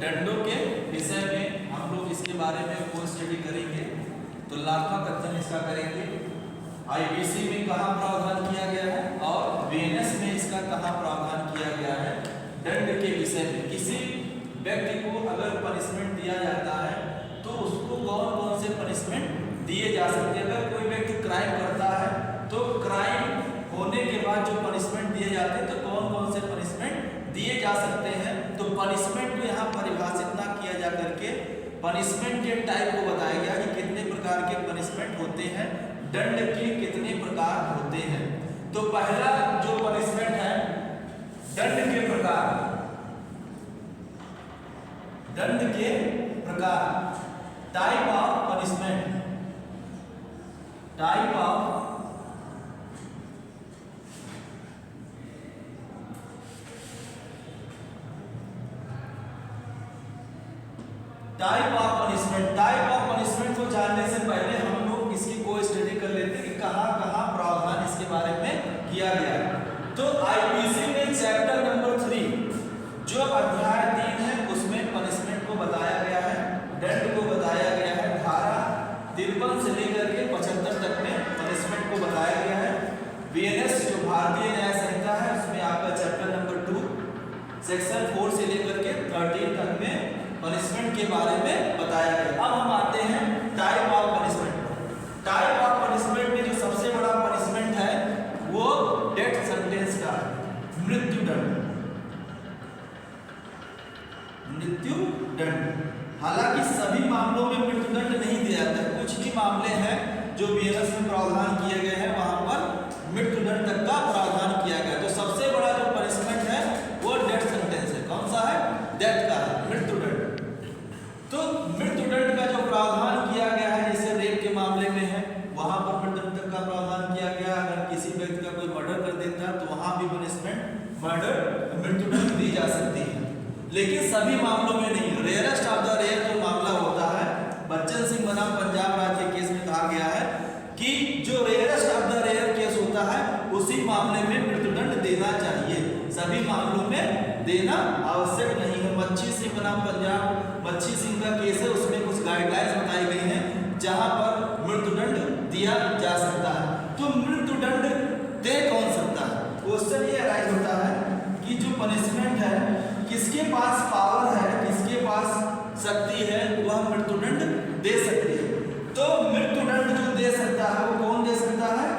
दंडों के विषय में हम लोग इसके बारे में कोई स्टडी करेंगे। तुलनात्मक अध्ययन इसका करेंगे। आईपीसी में कहाँ प्रावधान किया गया है और बीएनएस में इसका कहाँ प्रावधान किया गया है। दंड के विषय में किसी व्यक्ति को अगर पनिशमेंट दिया जाता है तो उसको कौन कौन से पनिशमेंट दिए जा सकते हैं। अगर कोई व्यक्ति क्राइम करता है तो क्राइम होने के बाद जो पनिशमेंट दिए जाते हैं तो कौन कौन से पनिशमेंट दिए जा सकते हैं। तो पनिशमेंट को यहाँ परिभाषित ना किया जा करके पनिशमेंट के टाइप को बताया गया कि कितने प्रकार के पनिशमेंट होते हैं, दंड के कितने प्रकार होते हैं। तो पहला जो पनिशमेंट है दंड के प्रकार। दंड के प्रकार, type of punishment. Type of punishment. Type of punishment को जानने से पहले हम लोग इसकी कोई स्टडी कर लेते हैं कि कहां कहां प्रावधान इसके बारे में किया गया है। तो आईपीसी में चैप्टर नंबर 3 जो अध्याय 3 है उसमें पनिशमेंट को बताया गया है, दंड को बताया गया है। धारा 53 से लेकर के 75 तक में पनिशमेंट को बताया गया है। बीएनएस जो भारतीय न्याय संहिता है उसमें आपका चैप्टर नंबर 2 सेक्शन 4 से लेकर के 13 तक में पनिशमेंट के बारे में बताया गया। अब हम आते हैं type of punishment. Type of punishment में जो सबसे बड़ा पनिशमेंट है वो डेथ सेंटेंस का, मृत्यु दंड। मृत्यु दंड। हालांकि सभी मामलों में मृत्यु दंड नहीं दिया जाता, कुछ ही मामले हैं जो बीएनएस में प्रावधान किए गए हैं वहां पर मृत्यु दंड तक का प्रावधान किया गया। तो सबसे बड़ा जो पनिशमेंट है वो डेथ सेंटेंस है। कौन सा है? डेथ का है, मृत्यु दंड। तो मृत्यु दंड का जो प्रावधान किया गया है जैसे रेप के मामले में है वहां पर मृत्यु दंड का प्रावधान किया गया। अगर किसी व्यक्ति का कोई मर्डर कर देता है तो वहां भी पनिशमेंट मर्डर मृत्यु दंड दी जा सकती है, लेकिन सभी मामलों में नहीं। रेयरेस्ट ऑफ द रेयर जो मामला होता है, बच्चन सिंह बनाम पंजाब राज्य के केस में कहा गया है कि जो rarest of the rare case होता है उसी मामले में मृत्यु दंड देना चाहिए, सभी मामलों में देना आवश्यक नहीं है। मच्छी सिंह बनाम पंजाब, मच्छी सिंह का केस है, उसमें कुछ गाइडलाइंस बताई गई हैं जहां पर मृत्यु दंड दिया जा सकता है। तो मृत्यु दंड दे कौन सकता है? क्वेश्चन ये राइज होता है कि जो पनिशमेंट है किसके पास पावर है, किसके पास शक्ति है, वह मृत्यु दंड दे सकती है। तो मृत्यु दंड जो दे सकता है वो कौन दे सकता है?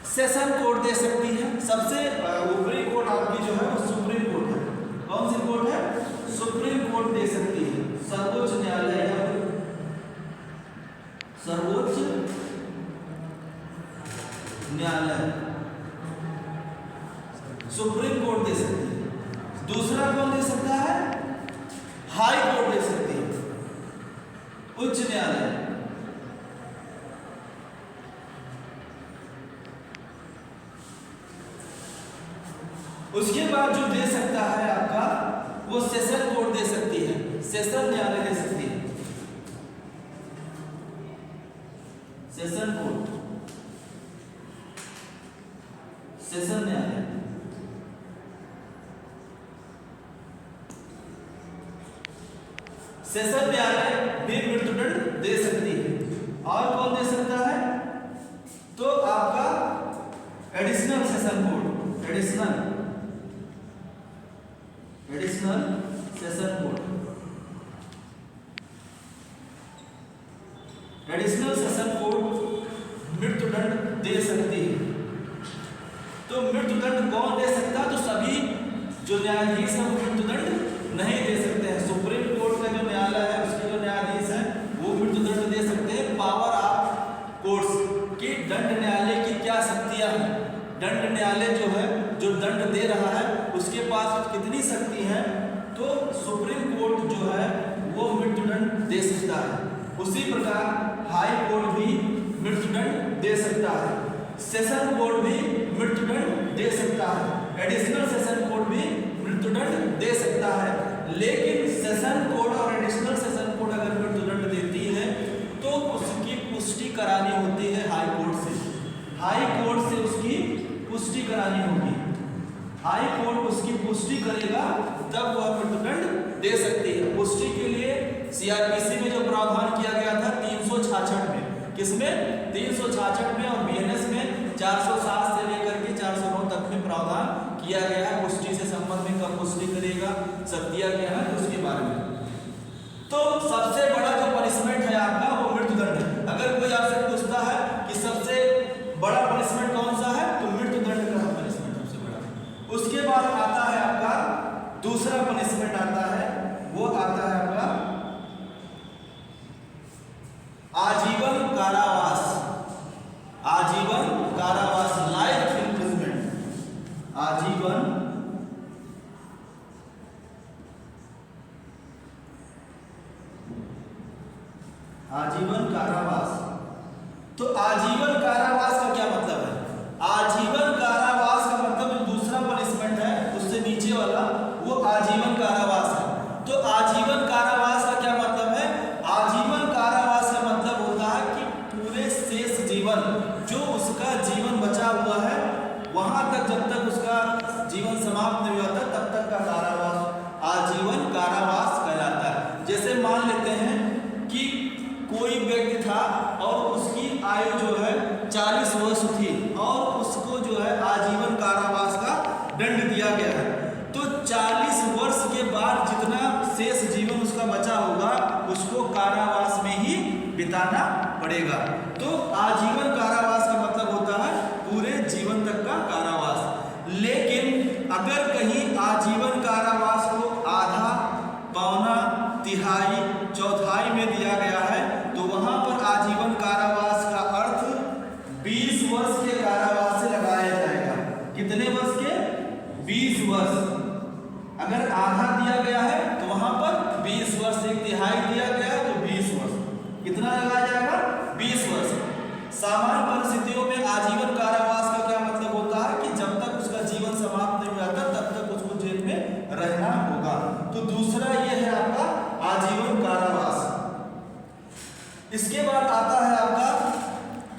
सेशन कोर्ट दे सकती है। सबसे ऊपरी कोर्ट आपकी जो है वो सुप्रीम कोर्ट है। कौन सी कोर्ट है? सुप्रीम कोर्ट दे सकती है। सर्वोच्च न्यायालय है, सर्वोच्च न्यायालय सुप्रीम कोर्ट दे सकती है। दूसरा कौन दे सकता है? हाई कोर्ट दे सकती है, उच्च न्यायालय। उसके बाद जो दे सकता है आपका वो सेशन कोर्ट दे सकती है, सेशन न्यायालय दे सकती है, सेशन कोर्ट, सेशन न्यायालय। सेशन न्यायालय भी मृत्यु दंड दे सकती है। और कौन दे सकता है? तो आपका additional session court, additional session court, additional session court मृत्यु दंड दे सकती है। तो मृत्यु दंड कौन दे सकता है? तो सभी जो न्यायाधीश है वो मृत्यु दंड नहीं दे सकते हैं। सुप्रीम कोर्ट का जो न्यायालय है उसके जो न्यायाधीश है वो मृत्यु दंड दे सकते हैं। पावर ऑफ कोर्ट्स की, दंड न्यायालय की क्या शक्तियां हैं? दंड न्यायालय जो है जो दंड दे रहा है उसके पास कितनी शक्ति है? तो सुप्रीम कोर्ट जो है वो मृत्यु दंड दे सकता है। उसी प्रकार हाई कोर्ट भी मृत्यु दंड दे सकता है, सेशन कोर्ट भी मृत्यु दंड दे सकता है, एडिशनल सेशन कोर्ट भी मृत्यु दंड दे सकता है। लेकिन सेशन कोर्ट और एडिशनल सेशन कोर्ट अगर मृत्यु दंड देती है तो उसकी पुष्टि करानी होती है हाई कोर्ट से। हाई कोर्ट से उसकी पुष्टि करानी होगी। हाई कोर्ट उसकी पुष्टि करेगा तब वह मृत्यु दंड दे सकता है। किसमें 366 में, और बीएनएस में 407 से लेकर के 409 तक में प्रावधान किया गया है। पुष्टि से संबंध में कब पुष्टि करेगा सब दिया गया है उसके बारे में। तो सबसे बड़ा जो पनिशमेंट है आपका वो मृत्युदंड है। अगर कोई आपसे पूछता है कि सबसे बड़ा पनिशमेंट कौन सा है तो मृत्युदंड का पनिशमेंट सबसे बड़ा। उसके बाद आता है आपका दूसरा पनिशमेंट आता है, वो आता है आपका आजीवन कारावास। आजीवन कारावास, लाइफ इम्प्रिजनमेंट, आजीवन कारावास। तो आजीवन कारावास का क्या मतलब है? आजीवन कारावास का मतलब दूसरा पनिशमेंट है उससे नीचे वाला, वो आजीवन कारावास है। तो आजीवन कारावास का क्या मतलब है? आजीवन कारावास का मतलब होता है कि पूरे शेष जीवन जो उसका जीवन बचा हुआ है वहां तक, जब तक उसका जीवन समाप्त नहीं होता तब तक का कारावास आजीवन कारावास कहलाता है। जैसे मान लेते हैं कि कोई व्यक्ति था और उसकी आयु जो है 40 वर्ष थी और उसको जो है आजीवन कारावास का दंड दिया गया है। तो 40 वर्ष के बाद जितना शेष जीवन उसका बचा होगा उसको कारावास में ही बिताना पड़ेगा। तो आजीवन कारावास का मतलब होता है पूरे जीवन तक का कारावास। लेकिन अगर कहीं आजीवन कारावास को आधा, पौना, तिहाई, चौथाई में दिया गया है तो वहां पर आजीवन कारावास का अर्थ 20 वर्ष के कारावास से लगाया जाएगा। कितने वर्ष के? 20 वर्ष। अगर आधा दिया गया है तो वहां पर 20 वर्ष, एक तिहाई दिया गया है तो 20 वर्ष। कितना लगाया जाएगा? 20 वर्ष। सामान्य परिस्थितियों में आजीवन कारावास का क्या मतलब होता है कि जब तक उसका जीवन समाप्त नहीं होता तब तक उसको जेल में रहना होगा। तो दूसरा ये है आपका आजीवन कारावास। इसके बाद आता है आपका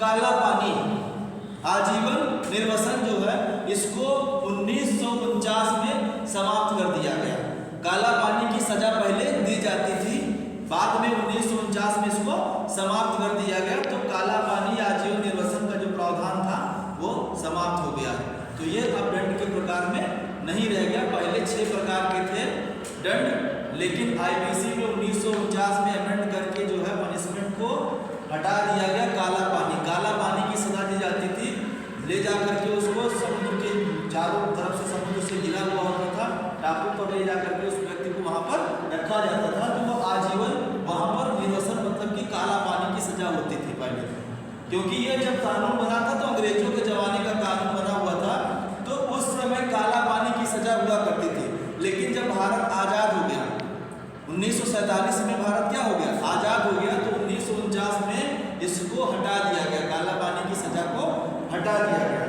काला पानी। आजीवन निर्वसन जो है इसको 1949 में समाप्त कर दिया गया। काला पानी की सजा पहले दी जाती थी, बाद में 1949 में इसको समाप्त कर दिया गया। तो काला पानी आजीवन निर्वसन का जो प्रावधान था वो समाप्त हो गया। तो ये अब दंड के प्रकार में नहीं रह गया। पहले 6 प्रकार के थे दंड, लेकिन आईपीसी में 1949 में अमेंड करके जो है पनिशमेंट को हटा दिया गया। काला पानी की सजा दी जाती थी, ले जा करके उसको समुद्र के चारों तरफ से समुद्र से घिरा हुआ होता था, टापू पर ले जा करके उस व्यक्ति को वहां पर रखा जाता था। तो वो आजीवन वहां पर निर्वसन मतलब कि काला पानी की सजा होती थी पहले। क्योंकि ये जब कानून बना था तो अंग्रेजों के जमाने का कानून बना हुआ था, तो उस समय काला पानी की सजा हुआ करती थी। लेकिन जब भारत आजाद हो गया 1947 में, भारत क्या हो गया? आजाद हो गया। तो 1949 में इसको हटा दिया गया, काला पानी की सजा को हटा दिया गया।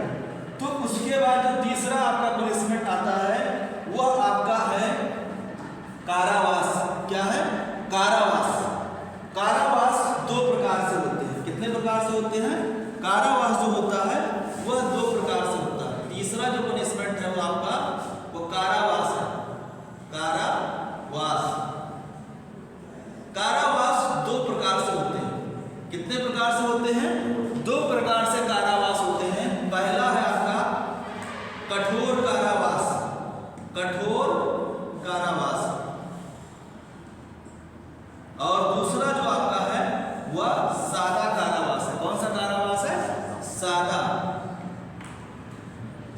तो उसके बाद जो तीसरा आपका पनिशमेंट आता है वह आपका है कारावास। क्या है? कारावास। कारावास 2 प्रकार से होते हैं। कितने प्रकार से होते हैं? कारावास जो होता है वह 2 प्रकार से होता है। तीसरा जो पनिशमेंट है वो आपका वो कारावास है। कारावास। कारावास 2 प्रकार से होते हैं। कितने प्रकार से होते हैं? 2 प्रकार से कारावास होते हैं। पहला है आपका कठोर कारावास। कठोर कारावास। और दूसरा जो आपका है वह सादा कारावास है। कौन सा कारावास है?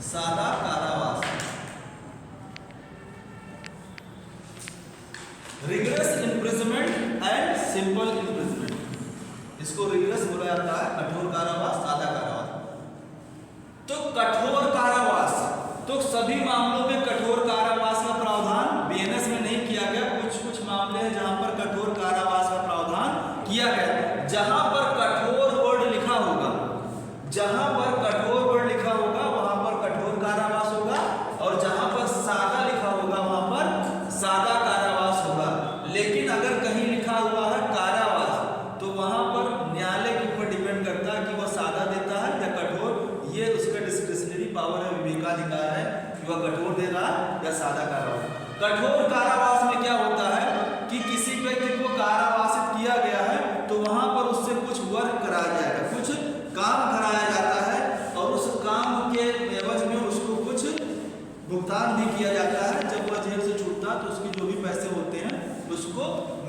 सादा कारावास। Rigorous imprisonment and simple imprisonment. इसको रिगरस बोला जाता है, कठोर कारावास, सादा कारावास। तो कठोर कारावास, तो सभी मामलों में कठोर कारावास का प्रावधान बीएनएस में नहीं किया गया। कुछ मामले हैं जहां पर कठोर कारावास का प्रावधान किया गया। जहां पर कठोर वर्ड लिखा होगा, जहां पर कठोर वर्ड लिखा होगा वहां पर कठोर कारावास होगा, और जहां पर सादा लिखा होगा वहां पर सादा कारावास होगा। लेकिन अगर कहीं लिखा हुआ है कारावास तो वहां पर न्यायालय के ऊपर डिपेंड करता है कि वह सादा देता है या कठोर। ये उसका डिस्क्रिशनरी पावर है, विवेकाधिकार है कि वह कठोर दे रहा है या सादा कारावास। कठोर कारावास में क्या होता है कि किसी पे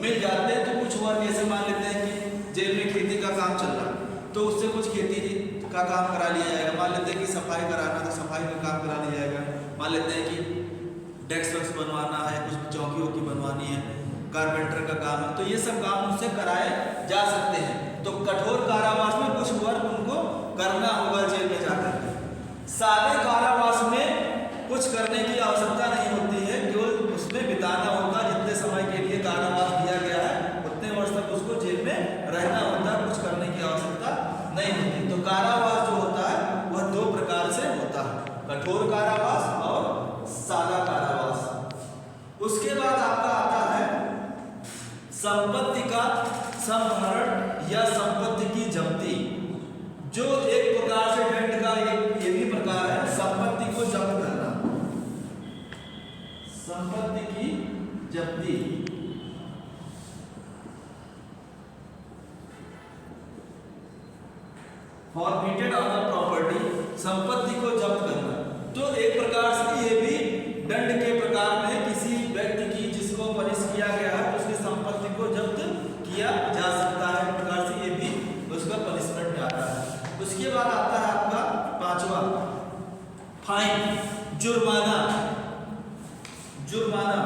मिल जाते हैं। तो कुछ वर्ग ऐसे मान लेते हैं कि जेल में खेती का काम चल रहा है तो उससे कुछ खेती का काम करा लिया जाएगा। मान लेते हैं कि सफाई कराना तो सफाई का काम करा लिया जाएगा। मान लेते हैं कि डेस्क वेस्क बनवाना है, कुछ चौकियों की बनवानी है, कारपेंटर का काम है, तो ये सब काम उनसे कराए जा सकते हैं। तो कठोर कारावास में कुछ वर्क उनको करना होगा जेल में जाकर के। सादे कारावास में कुछ करने की आवश्यकता नहीं होती है, केवल उसमें बिताना होगा। जितने समय के लिए कारावास दिया गया है उतने वर्ष तक उसको जेल में रहना होता है, कुछ करने की आवश्यकता नहीं होती। तो कारावास जो होता है वह दो प्रकार से होता है, कठोर कारावास और सादा कारावास। उसके बाद आपका आता है संपत्ति का संहरण या संपत्ति की जब्ती, जो एक प्रकार से दंड का एक ये भी प्रकार है, संपत्ति को जब्त करना, संपत्ति की जब्ती। फॉरफिटेड ऑफ द प्रॉपर्टी, संपत्ति को जब्त करना। तो एक प्रकार से ये भी दंड के प्रकार में किसी व्यक्ति की जिसको पनिश किया गया है तो उसकी संपत्ति को जब्त किया जा सकता है। एक प्रकार से ये भी उसका पनिशमेंट में आता है। उसके बाद आता है आपका पांचवा फाइन, जुर्माना। जुर्माना,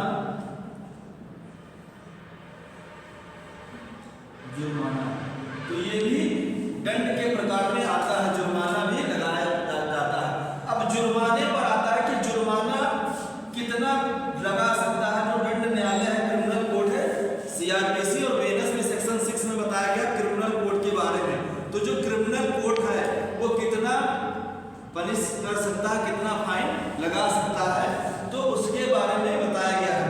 जुर्माना तो ये भी दंड के प्रकार में आता है, जुर्माना भी लगाया जाता है। अब जुर्माने पर आता है कि जुर्माना कितना लगा सकता है। जो दंड न्यायालय है, क्रिमिनल कोड है, सीआरपीसी और बीएनएस में सेक्शन 6 में बताया गया क्रिमिनल कोड के बारे में। तो जो क्रिमिनल कोड है वो कितना पनिश कर सकता है, कितना फाइन लगा सकता है, तो उसके बारे में बताया गया है।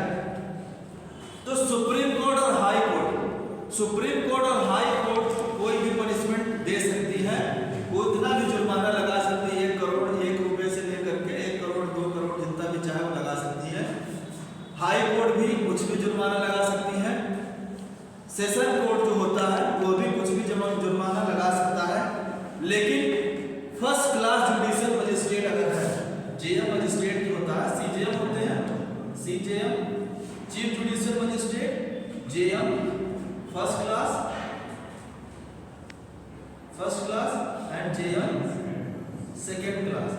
तो सुप्रीम कोर्ट और हाई कोर्ट, सुप्रीम कोर्ट और हाई कोर्ट कोई भी पनिशमेंट दे सकती है, उतना भी जुर्माना लगा सकती है। 1 करोड़ 1 रुपए से लेकर के 1 करोड़ 2 करोड़ जितना भी चाहे वो लगा सकती है। हाई कोर्ट भी कुछ भी जुर्माना लगा सकती है। सेशन कोर्ट जो होता है वो भी कुछ भी जुर्माना लगा सकता है। लेकिन फर्स्ट क्लास जुडिशियल मजिस्ट्रेट अगर है, जेएम मजिस्ट्रेट जो होता है, सीजेएम होते हैं, CJM chief judicial magistrate, JM first class and JM second class.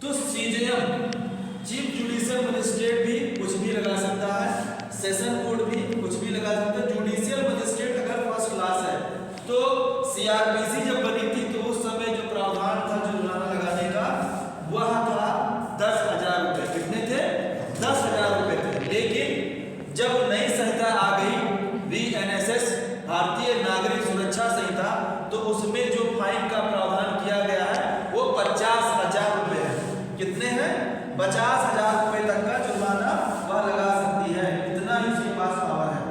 तो सीजेएम चीफ जुडिशियल मजिस्ट्रेट भी कुछ भी लगा सकता है, सेशन कोर्ट भी कुछ भी लगा सकता है। जुडिशियल मजिस्ट्रेट अगर फर्स्ट क्लास है तो सीआरपीसी जब बनी थी तो उस समय जो प्रावधान था जुर्माना लगाने का वह था 10,000 रुपए। कितने थे? 10,000 रुपए थे। लेकिन जब नई संहिता आ गई बीएनएसएस, भारतीय नागरिक सुरक्षा संहिता, तो उसमें जो फाइन का प्रावधान किया गया है वो 50,000 रुपए है। कितने हैं? 50,000 रुपए तक का जुर्माना वह लगा सकती है। इतना ही उसके पास पावर है,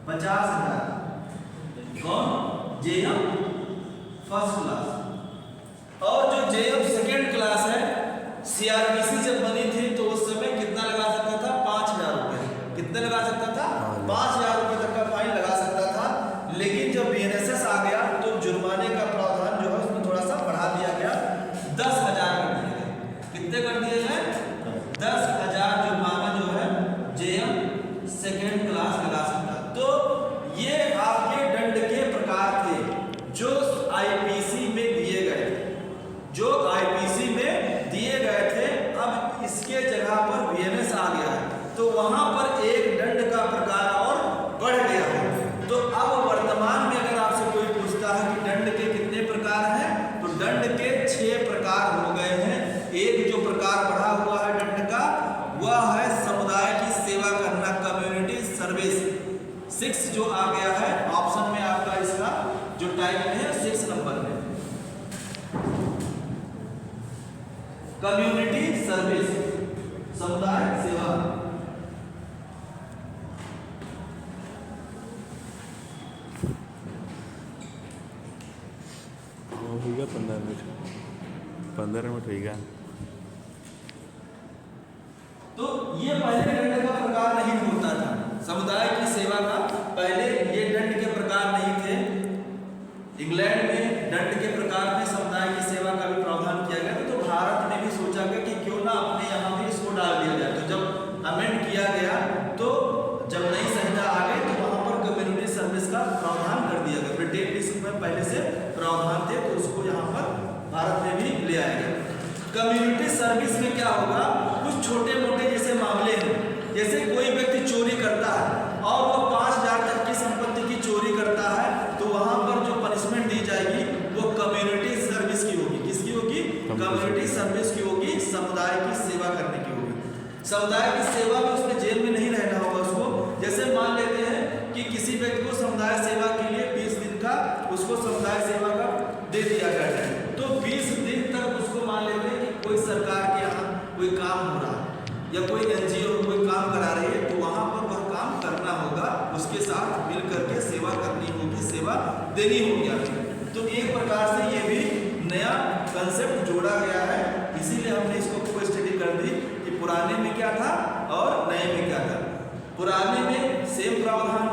50,000। कौन? JM first class. और जो जेएम सेकेंड क्लास है, सीआरपीसी जब बनी थी तो उस समय कितना लगा सकता था? 5,000 रुपए। कितने लगा सकता था? 5,000 रुपए तक का फाइन लगा सकता था। लेकिन जब बीएनएसएस आ गया तो जुर्माने का प्रावधान जो है उसमें थोड़ा सा बढ़ा दिया गया, 10,000 कर दिए गए। कितने कर दिए हैं? 10,000 जुर्माना जो है जेएम सेकेंड क्लास लगा सकता। तो ये आपके दंड के प्रकार थे जो आईपीसी में दिए गए थे, जो आईपीसी में दिए गए थे। अब इसके जगह पर बीएनएस आ गया है तो वहां पर एक दंड का प्रकार और बढ़ गया है। तो अब वर्तमान में अगर आपसे कोई पूछता है कि दंड के कितने प्रकार हैं, तो दंड के 6 प्रकार हो गए हैं। एक जो प्रकार बढ़ा हुआ है दंड का वह है समुदाय की सेवा करना, कम्युनिटी सर्विस। 6 जो आ गया है ऑप्शन में आपका, इसका जो टाइप में है 6 नंबर में, कम्युनिटी सर्विस, समुदाय सेवा। हो गया 15 मिनट हो गया। तो ये पहले दंड का प्रकार नहीं होता था, समुदाय की सेवा का पहले ये दंड के प्रकार नहीं थे। इंग्लैंड में दंड के प्रकार में समुदाय की सेवा का भी प्रावधान किया गया, तो भारत ने भी सोचा गया कि क्यों ना अपने यहाँ भी इसको डाल दिया जाए। तो जब अमेंड किया गया तो जब सेवा में उसने जेल में नहीं रहना होगा उसको। जैसे मान लेते हैं कि किसी व्यक्ति को समुदाय सेवा के लिए 20 दिन का उसको समुदाय सेवा का दे दिया गया है, तो 20 दिन तक उसको मान लेते हैं कि कोई सरकार के यहाँ कोई काम हो रहा है या कोई एनजीओ कोई काम करा रही है, तो वहाँ पर वह काम करना होगा, उसके साथ मिल करके सेवा करनी होगी, सेवा देनी होगी आपको। तो एक प्रकार से ये भी नया कंसेप्ट जोड़ा गया है, इसीलिए हमने इसको कोई स्टडी कर दी कि पुराने में क्या था और नए में क्या था। पुराने में सेम प्रावधान